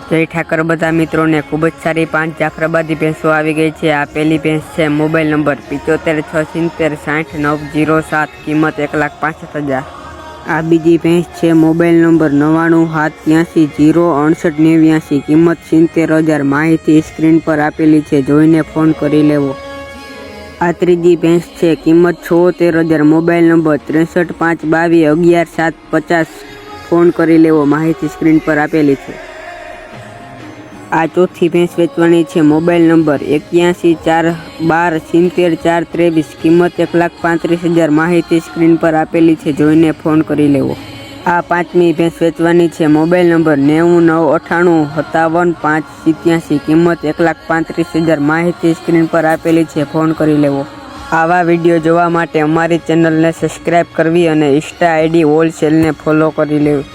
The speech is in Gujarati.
જય ઠાકર બધા મિત્રોને ખૂબ જ સારી 5 જાફરાબાદી ભેંસો આવી ગઈ છે। આ પહેલી ભેંસ છે। મોબાઈલ નંબર 75670907, કિંમત 1,65,000। આ બીજી ભેંસ છે। મોબાઈલ નંબર 9978306889, કિંમત 70,000। માહિતી સ્ક્રીન પર આપેલી છે, જોઈને ફોન કરી લેવો। આ ત્રીજી ભેંસ છે। કિંમત 76,000। મોબાઈલ નંબર 6352211750, ફોન કરી લેવો। માહિતી સ્ક્રીન પર આપેલી છે। આ ચોથી ભેંસ વેચવાની છે। મોબાઈલ નંબર 8141270423, કિંમત 1,35,000। માહિતી સ્ક્રીન પર આપેલી છે, જોઈને ફોન કરી લેવો। આ પાંચમી ભેંસ વેચવાની છે। મોબાઈલ નંબર 9998575587, કિંમત 1,35,000। માહિતી સ્ક્રીન પર આપેલી છે, ફોન કરી લેવો। આવા વિડીયો જોવા માટે અમારી ચેનલને સબસ્ક્રાઈબ કરવી અને ઇન્સ્ટા આઈડી હોલસેલને ફોલો કરી લેવી।